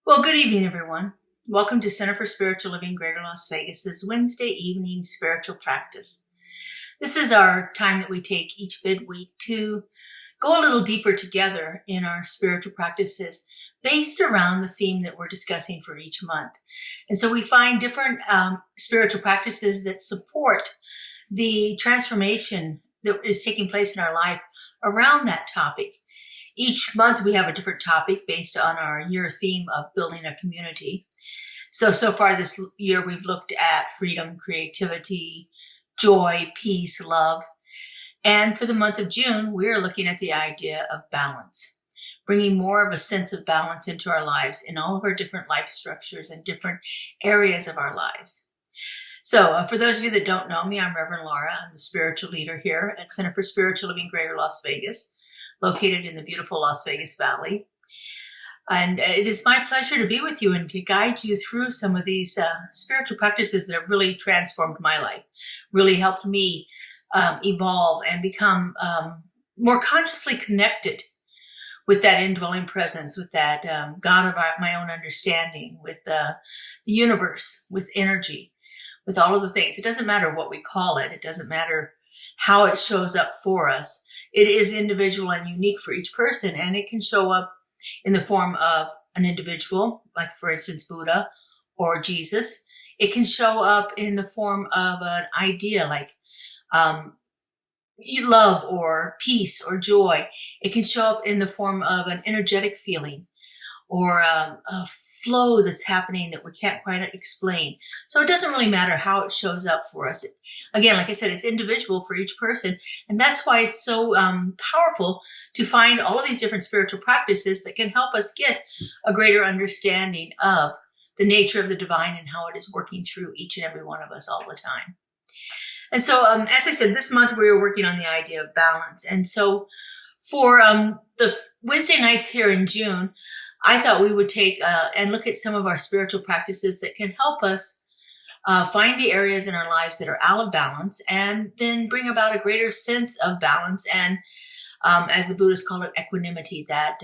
Well, good evening, everyone. Welcome to Center for Spiritual Living Greater Las Vegas's Wednesday evening spiritual practice. This is our time that we take each midweek to go a little deeper together in our spiritual practices based around the theme that we're discussing for each month. And so we find different spiritual practices that support the transformation that is taking place in our life around that topic. Each month we have a different topic based on our year theme of building a community. So far this year we've looked at freedom, creativity, joy, peace, love. And for the month of June, we're looking at the idea of balance, bringing more of a sense of balance into our lives in all of our different life structures and different areas of our lives. So for those of you that don't know me, I'm Reverend Laura. I'm the spiritual leader here at Center for Spiritual Living Greater Las Vegas, located in the beautiful Las Vegas Valley. And it is my pleasure to be with you and to guide you through some of these spiritual practices that have really transformed my life, really helped me evolve and become more consciously connected with that indwelling presence, with that God of my own understanding, with the universe, with energy, with all of the things. It doesn't matter what we call it. It doesn't matter how it shows up for us. It is individual and unique for each person, and it can show up in the form of an individual, like for instance, Buddha or Jesus. It can show up in the form of an idea like love or peace or joy. It can show up in the form of an energetic feeling or a flow that's happening that we can't quite explain. So it doesn't really matter how it shows up for us. Again, like I said, it's individual for each person. And that's why it's so powerful to find all of these different spiritual practices that can help us get a greater understanding of the nature of the divine and how it is working through each and every one of us all the time. And so, as I said, this month we were working on the idea of balance. And so for the Wednesday nights here in June, I thought we would take and look at some of our spiritual practices that can help us find the areas in our lives that are out of balance and then bring about a greater sense of balance and, as the Buddhists call it, equanimity, that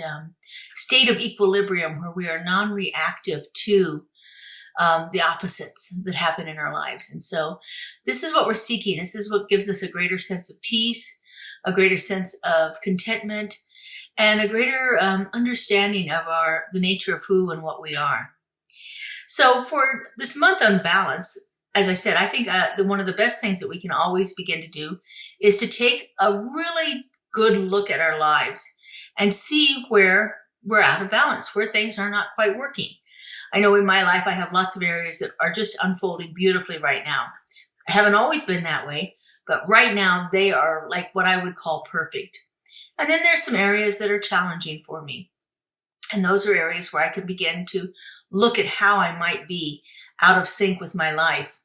state of equilibrium where we are non-reactive to the opposites that happen in our lives. And so this is what we're seeking. This is what gives us a greater sense of peace, a greater sense of contentment, and a greater understanding of the nature of who and what we are. So for this month on balance, as I said, I think one of the best things that we can always begin to do is to take a really good look at our lives and see where we're out of balance, where things are not quite working. I know in my life I have lots of areas that are just unfolding beautifully right now. I haven't always been that way, but right now they are like what I would call perfect. And then there's some areas that are challenging for me. And those are areas where I can begin to look at how I might be out of sync with my life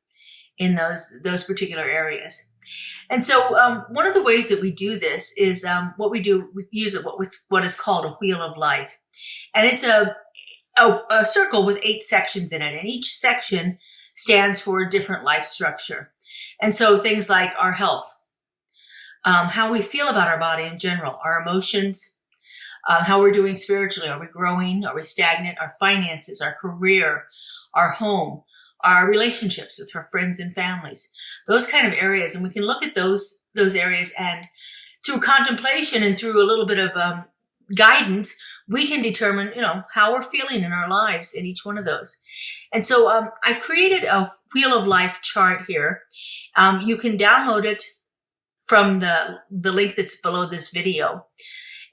in those particular areas. And so one of the ways that we do this is we use what is called a wheel of life. And it's a circle with 8 sections in it. And each section stands for a different life structure. And so things like our health, how we feel about our body in general, our emotions, how we're doing spiritually. Are we growing? Are we stagnant? Our finances, our career, our home, our relationships with our friends and families, those kind of areas. And we can look at those areas, and through contemplation and through a little bit of guidance, we can determine, how we're feeling in our lives in each one of those. And so I've created a Wheel of Life chart here. You can download it from the link that's below this video.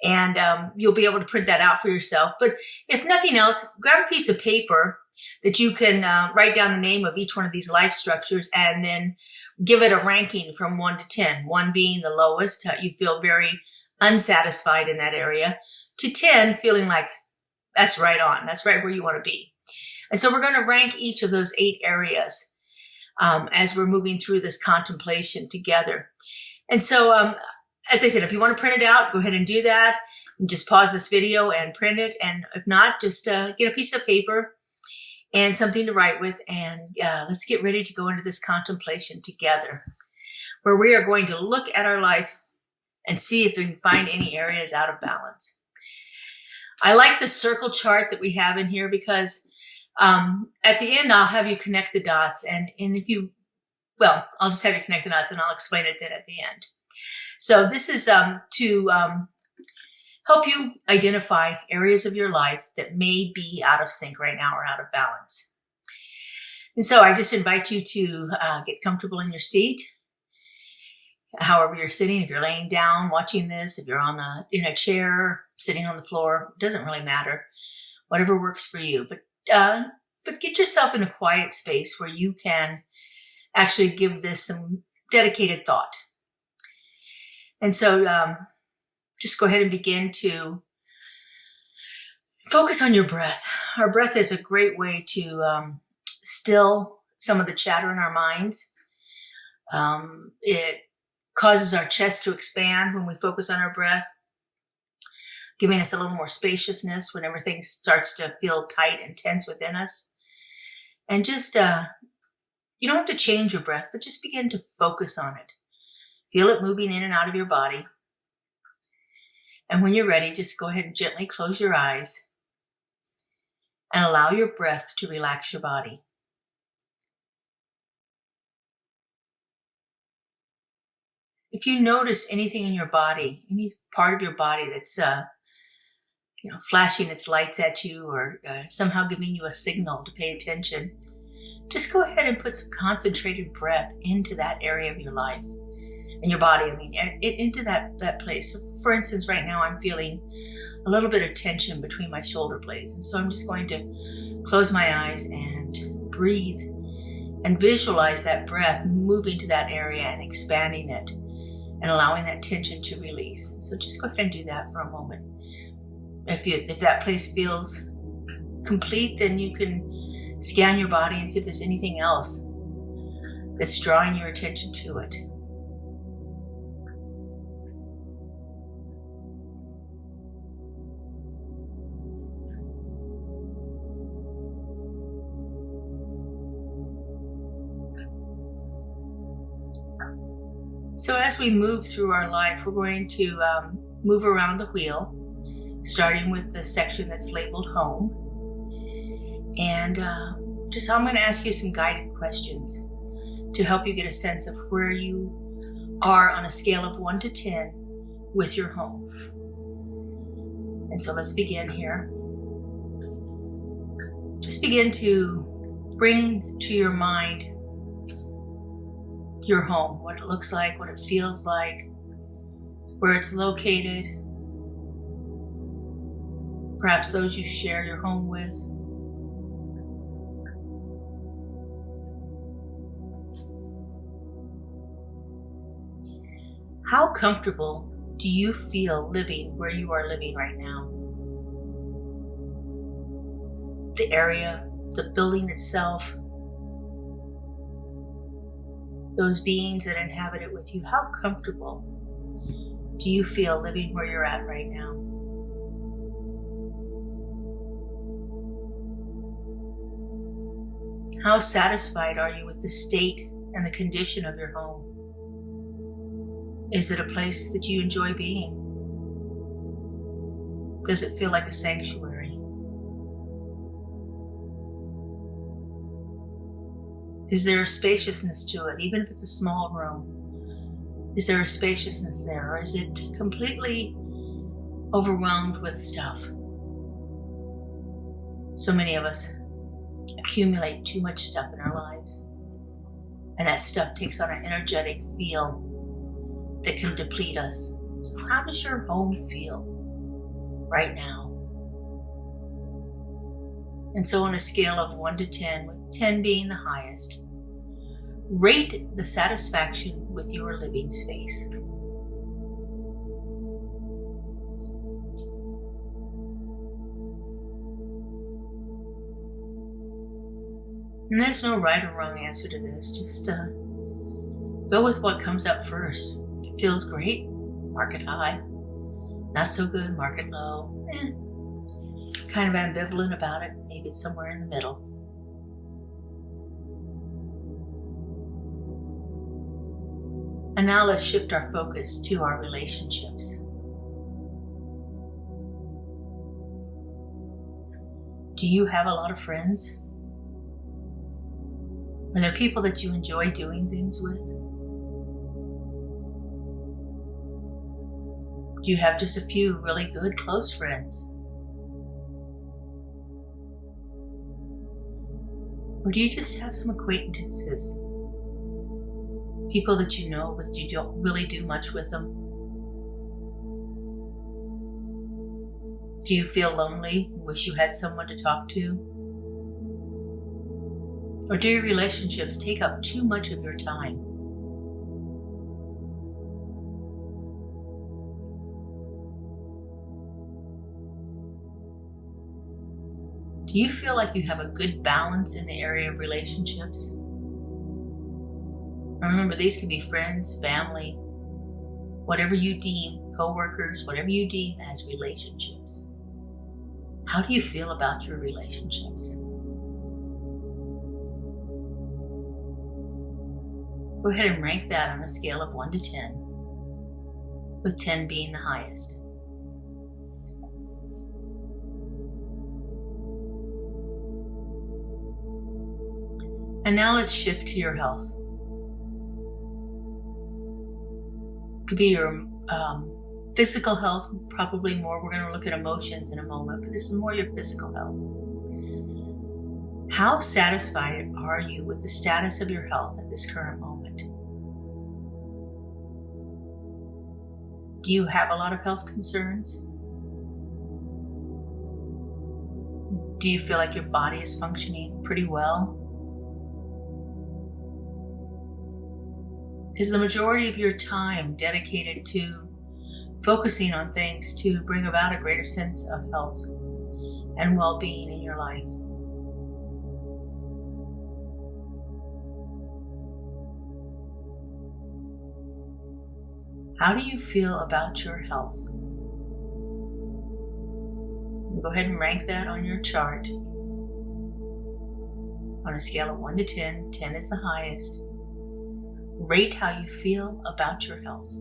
And you'll be able to print that out for yourself. But if nothing else, grab a piece of paper that you can write down the name of each one of these life structures and then give it a ranking from 1 to 10. 1 being the lowest, you feel very unsatisfied in that area, to 10 feeling like that's right on, that's right where you want to be. And so we're going to rank each of those 8 areas as we're moving through this contemplation together. And so, as I said, if you want to print it out, go ahead and do that. And just pause this video and print it. And if not, just get a piece of paper and something to write with. And let's get ready to go into this contemplation together, where we are going to look at our life and see if we can find any areas out of balance. I like the circle chart that we have in here because at the end, I'll have you connect the dots. And if you, well, I'll just have you connect the dots and I'll explain it then at the end. So this is to help you identify areas of your life that may be out of sync right now or out of balance. And so I just invite you to get comfortable in your seat, however you're sitting. If you're laying down watching this, if you're in a chair, sitting on the floor, it doesn't really matter. Whatever works for you. But get yourself in a quiet space where you can actually give this some dedicated thought. And so just go ahead and begin to focus on your breath. Our breath is a great way to still some of the chatter in our minds. It causes our chest to expand when we focus on our breath, giving us a little more spaciousness when everything starts to feel tight and tense within us. And just, you don't have to change your breath, but just begin to focus on it. Feel it moving in and out of your body. And when you're ready, just go ahead and gently close your eyes and allow your breath to relax your body. If you notice anything in your body, any part of your body that's flashing its lights at you or somehow giving you a signal to pay attention, just go ahead and put some concentrated breath into that area of your life and your body. Into that place. For instance, right now I'm feeling a little bit of tension between my shoulder blades. And so I'm just going to close my eyes and breathe and visualize that breath moving to that area and expanding it and allowing that tension to release. So just go ahead and do that for a moment. If that place feels complete, then you can scan your body and see if there's anything else that's drawing your attention to it. So as we move through our life, we're going to move around the wheel, starting with the section that's labeled home. And I'm going to ask you some guided questions to help you get a sense of where you are on a scale of 1 to 10 with your home. And so let's begin here. Just begin to bring to your mind your home, what it looks like, what it feels like, where it's located, perhaps those you share your home with. How comfortable do you feel living where you are living right now? The area, the building itself, those beings that inhabit it with you, how comfortable do you feel living where you're at right now? How satisfied are you with the state and the condition of your home? Is it a place that you enjoy being? Does it feel like a sanctuary? Is there a spaciousness to it, even if it's a small room? Is there a spaciousness there, or is it completely overwhelmed with stuff? So many of us accumulate too much stuff in our lives, and that stuff takes on an energetic feel that can deplete us. So how does your home feel right now? And so on a scale of 1 to 10, with 10 being the highest, rate the satisfaction with your living space. And there's no right or wrong answer to this. Just go with what comes up first. If it feels great, mark it high. Not so good, mark it low. Kind of ambivalent about it. Maybe it's somewhere in the middle. And now let's shift our focus to our relationships. Do you have a lot of friends? Are there people that you enjoy doing things with? Do you have just a few really good close friends? Or do you just have some acquaintances? People that you know, but you don't really do much with them? Do you feel lonely, wish you had someone to talk to? Or do your relationships take up too much of your time? Do you feel like you have a good balance in the area of relationships? Remember, these can be friends, family, whatever you deem, co-workers, whatever you deem as relationships. How do you feel about your relationships? Go ahead and rank that on a scale of 1 to 10, with 10 being the highest. And now let's shift to your health. It could be your physical health, probably more. We're going to look at emotions in a moment, but this is more your physical health. How satisfied are you with the status of your health at this current moment? Do you have a lot of health concerns? Do you feel like your body is functioning pretty well? Is the majority of your time dedicated to focusing on things to bring about a greater sense of health and well-being in your life? How do you feel about your health? Go ahead and rank that on your chart. On a scale of 1 to 10, 10 is the highest. Rate how you feel about your health.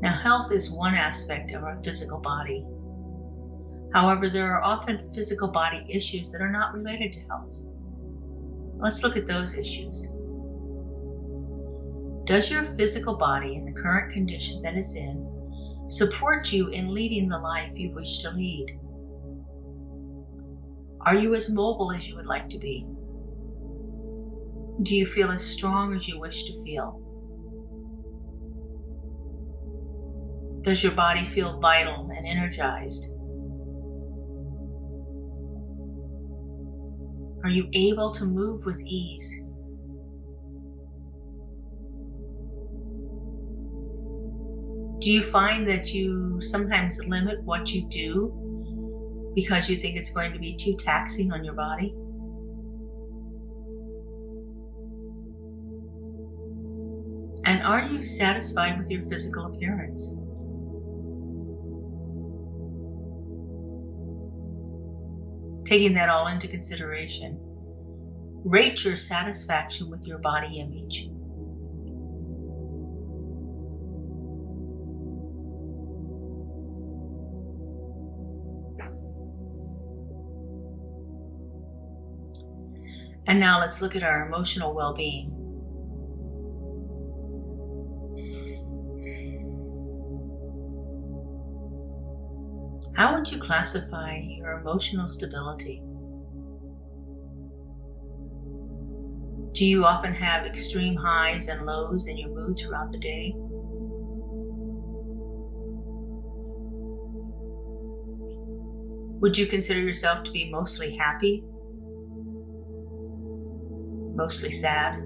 Now, health is one aspect of our physical body. However, there are often physical body issues that are not related to health. Let's look at those issues. Does your physical body, in the current condition that it's in, support you in leading the life you wish to lead? Are you as mobile as you would like to be? Do you feel as strong as you wish to feel? Does your body feel vital and energized? Are you able to move with ease? Do you find that you sometimes limit what you do because you think it's going to be too taxing on your body? And are you satisfied with your physical appearance? Taking that all into consideration, rate your satisfaction with your body image. And now let's look at our emotional well-being. How would you classify your emotional stability? Do you often have extreme highs and lows in your mood throughout the day? Would you consider yourself to be mostly happy? Mostly sad?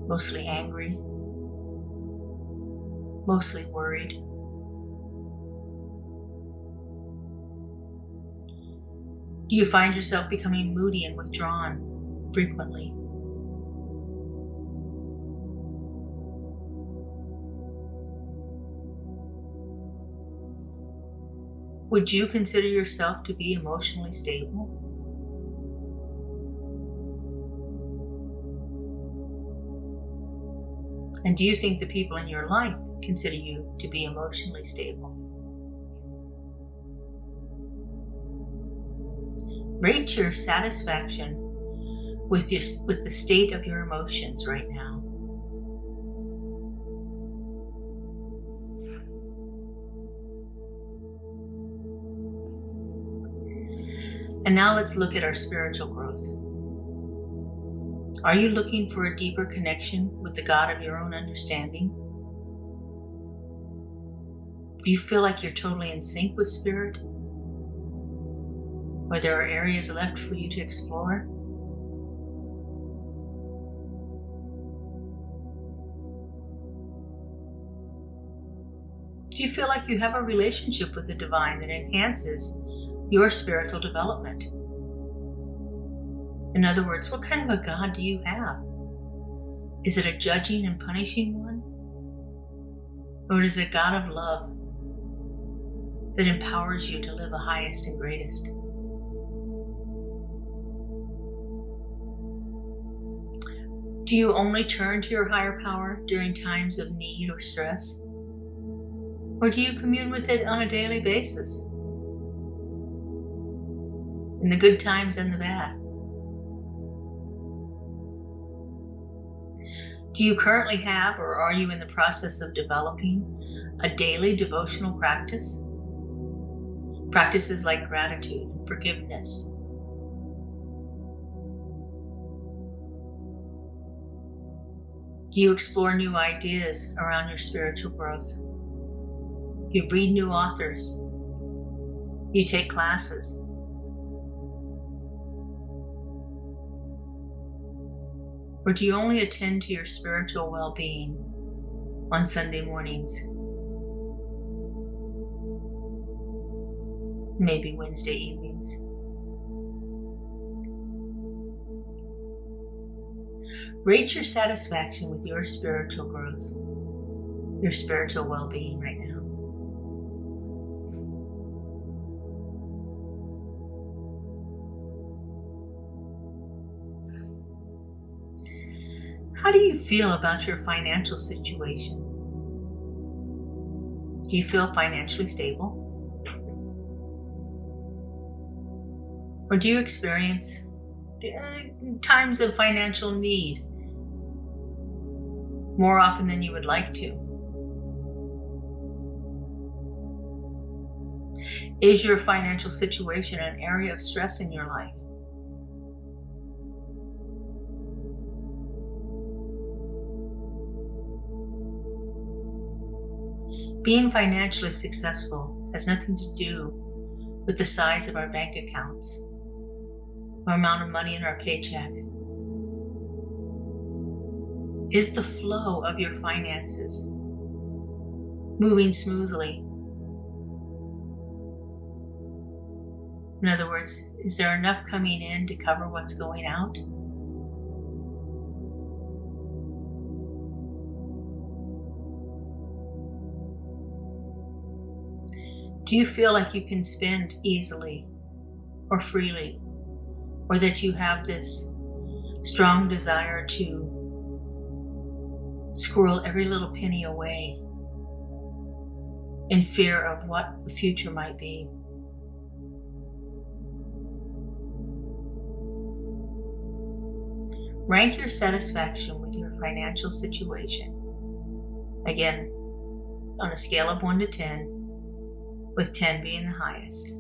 Mostly angry? Mostly worried? Do you find yourself becoming moody and withdrawn frequently? Would you consider yourself to be emotionally stable? And do you think the people in your life consider you to be emotionally stable? Rate your satisfaction with the state of your emotions right now. And now let's look at our spiritual growth. Are you looking for a deeper connection with the God of your own understanding? Do you feel like you're totally in sync with Spirit? Or there are areas left for you to explore? Do you feel like you have a relationship with the divine that enhances your spiritual development? In other words, what kind of a God do you have? Is it a judging and punishing one? Or is it a God of love that empowers you to live the highest and greatest? Do you only turn to your higher power during times of need or stress? Or do you commune with it on a daily basis? In the good times and the bad? Do you currently have, or are you in the process of developing, a daily devotional practice? Practices like gratitude and forgiveness. Do you explore new ideas around your spiritual growth? You read new authors. You take classes. Or do you only attend to your spiritual well-being on Sunday mornings? Maybe Wednesday evenings. Rate your satisfaction with your spiritual growth, your spiritual well-being right now. How do you feel about your financial situation? Do you feel financially stable? Or do you experience times of financial need more often than you would like to? Is your financial situation an area of stress in your life? Being financially successful has nothing to do with the size of our bank accounts or amount of money in our paycheck. Is the flow of your finances moving smoothly? In other words, is there enough coming in to cover what's going out? Do you feel like you can spend easily or freely, or that you have this strong desire to squirrel every little penny away in fear of what the future might be? Rank your satisfaction with your financial situation. Again, on a scale of 1 to 10, with 10 being the highest.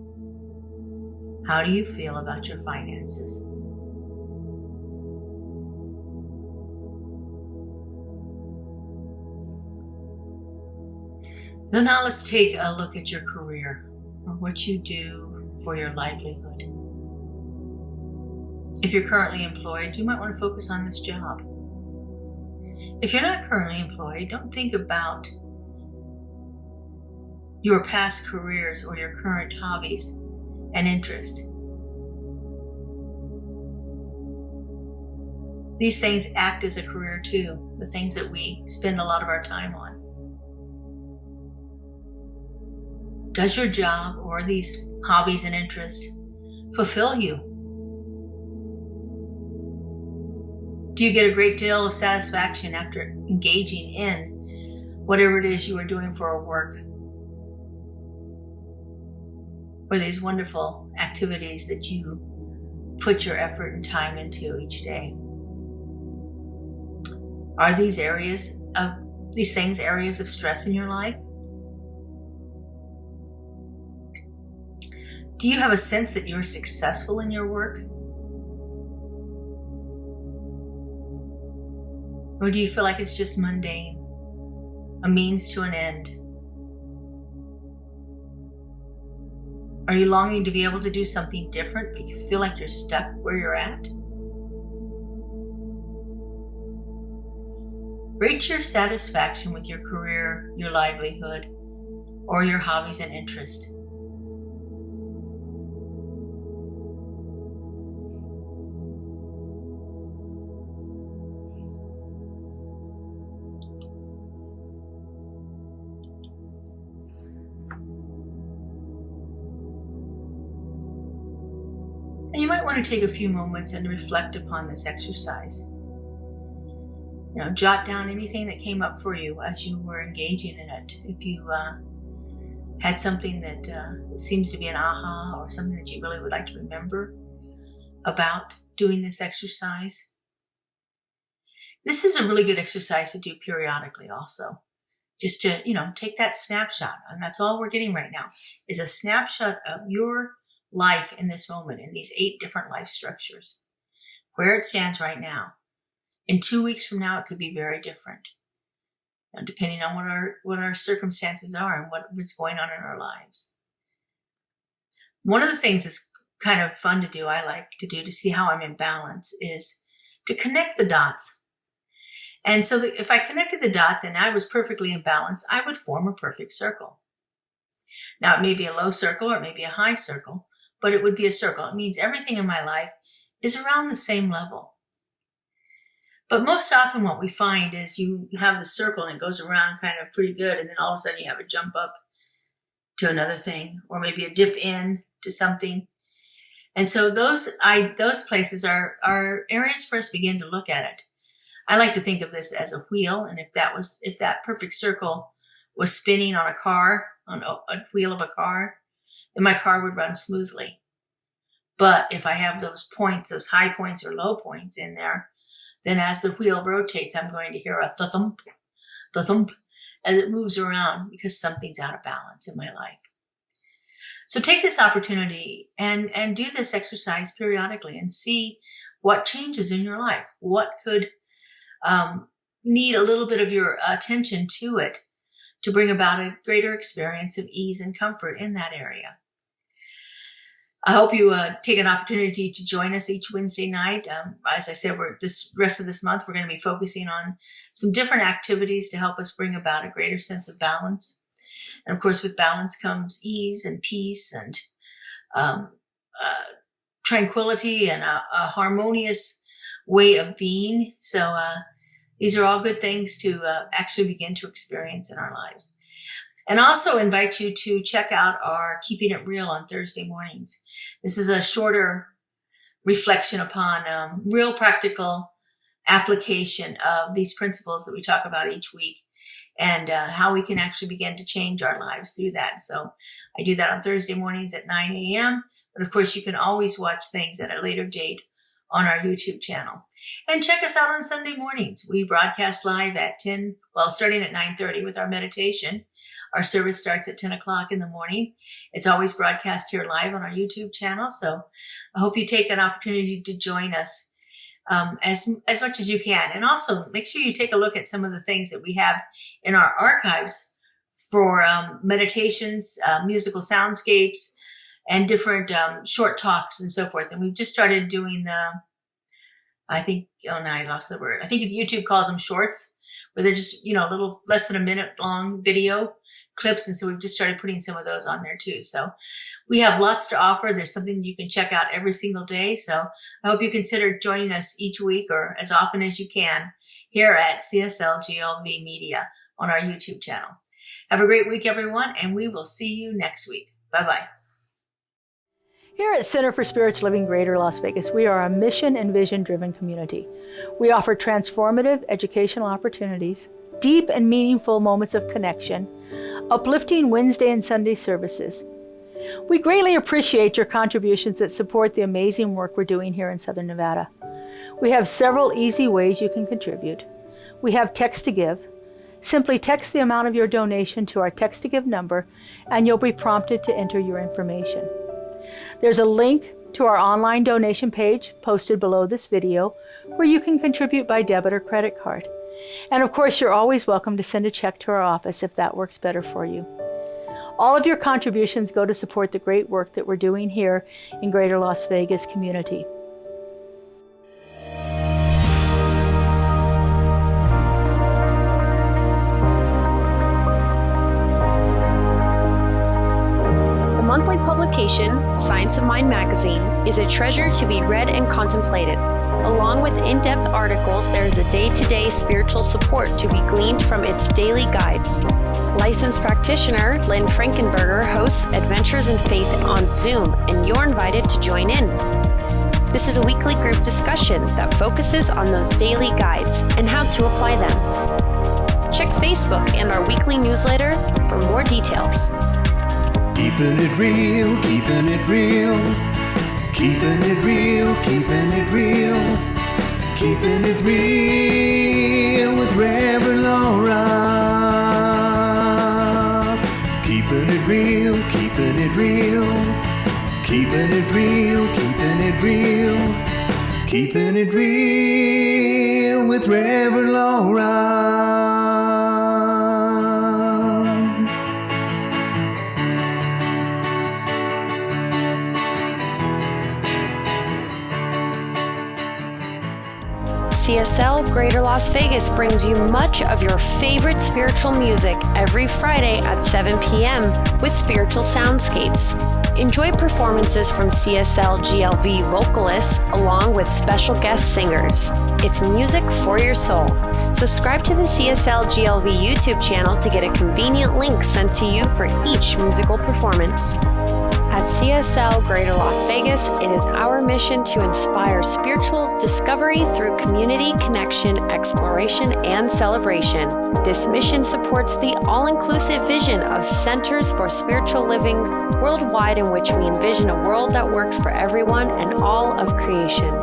How do you feel about your finances? So now let's take a look at your career, or what you do for your livelihood. If you're currently employed, you might want to focus on this job. If you're not currently employed, don't think about your past careers or your current hobbies and interests. These things act as a career too, the things that we spend a lot of our time on. Does your job or these hobbies and interests fulfill you? Do you get a great deal of satisfaction after engaging in whatever it is you are doing for a work? Or these wonderful activities that you put your effort and time into each day? Are these things areas of stress in your life? Do you have a sense that you're successful in your work? Or do you feel like it's just mundane, a means to an end? Are you longing to be able to do something different, but you feel like you're stuck where you're at? Rate your satisfaction with your career, your livelihood, or your hobbies and interests. And you might want to take a few moments and reflect upon this exercise. Jot down anything that came up for you as you were engaging in it. If you had something that seems to be an aha, or something that you really would like to remember about doing this exercise. This is a really good exercise to do periodically also. Just to, take that snapshot. And that's all we're getting right now, is a snapshot of your life in this moment, in these 8 different life structures, where it stands right now. In 2 weeks from now, it could be very different, depending on what our circumstances are and what's going on in our lives. One of the things that's kind of fun to do, I like to do to see how I'm in balance, is to connect the dots. And so if I connected the dots and I was perfectly in balance, I would form a perfect circle. Now, it may be a low circle or it may be a high circle, but it would be a circle. It means everything in my life is around the same level. But most often what we find is you have the circle and it goes around kind of pretty good, and then all of a sudden you have a jump up to another thing, or maybe a dip in to something. And so those places are areas for us to begin to look at it. I like to think of this as a wheel, and if that perfect circle was spinning on a car, on a wheel of a car, then my car would run smoothly. But if I have those points, those high points or low points in there, then as the wheel rotates, I'm going to hear a thump, thump, as it moves around, because something's out of balance in my life. So take this opportunity and do this exercise periodically and see what changes in your life. What could need a little bit of your attention to it to bring about a greater experience of ease and comfort in that area. I hope you take an opportunity to join us each Wednesday night. As I said, this rest of this month, we're going to be focusing on some different activities to help us bring about a greater sense of balance. And of course, with balance comes ease and peace and tranquility and a harmonious way of being. So these are all good things to actually begin to experience in our lives. And also invite you to check out our Keeping It Real on Thursday mornings. This is a shorter reflection upon real practical application of these principles that we talk about each week, and how we can actually begin to change our lives through that. So I do that on Thursday mornings at 9 a.m. But of course, you can always watch things at a later date on our YouTube channel. And check us out on Sunday mornings. We broadcast live at starting at 9:30 with our meditation. Our service starts at 10 o'clock in the morning. It's always broadcast here live on our YouTube channel. So I hope you take an opportunity to join us as much as you can. And also make sure you take a look at some of the things that we have in our archives for meditations, musical soundscapes, and different short talks and so forth. And we've just started doing I think YouTube calls them shorts, where they're just, a little less than a minute long video clips. And so we've just started putting some of those on there too. So we have lots to offer. There's something you can check out every single day. So I hope you consider joining us each week or as often as you can here at CSLGLV Media on our YouTube channel. Have a great week, everyone, and we will see you next week. Bye-bye. Here at Center for Spiritual Living Greater Las Vegas, we are a mission and vision-driven community. We offer transformative educational opportunities, deep and meaningful moments of connection, uplifting Wednesday and Sunday services. We greatly appreciate your contributions that support the amazing work we're doing here in Southern Nevada. We have several easy ways you can contribute. We have text to give. Simply text the amount of your donation to our text to give number, and you'll be prompted to enter your information. There's a link to our online donation page posted below this video where you can contribute by debit or credit card. And of course, you're always welcome to send a check to our office if that works better for you. All of your contributions go to support the great work that we're doing here in Greater Las Vegas community. Monthly publication, Science of Mind magazine, is a treasure to be read and contemplated. Along with in-depth articles, there is a day-to-day spiritual support to be gleaned from its daily guides. Licensed practitioner Lynn Frankenberger hosts Adventures in Faith on Zoom, and you're invited to join in. This is a weekly group discussion that focuses on those daily guides and how to apply them. Check Facebook and our weekly newsletter for more details. Keeping it real, keeping it real, keeping it real, keeping it real, keeping it real with Reverend Laura. Keeping it real, keeping it real, keeping it real, keeping it real, keeping it real with Reverend Laura. CSL Greater Las Vegas brings you much of your favorite spiritual music every Friday at 7 p.m. with Spiritual Soundscapes. Enjoy performances from CSLGLV vocalists along with special guest singers. It's music for your soul. Subscribe to the CSLGLV YouTube channel to get a convenient link sent to you for each musical performance. At CSL Greater Las Vegas, it is our mission to inspire spiritual discovery through community connection, exploration, and celebration. This mission supports the all-inclusive vision of Centers for Spiritual Living worldwide, in which we envision a world that works for everyone and all of creation.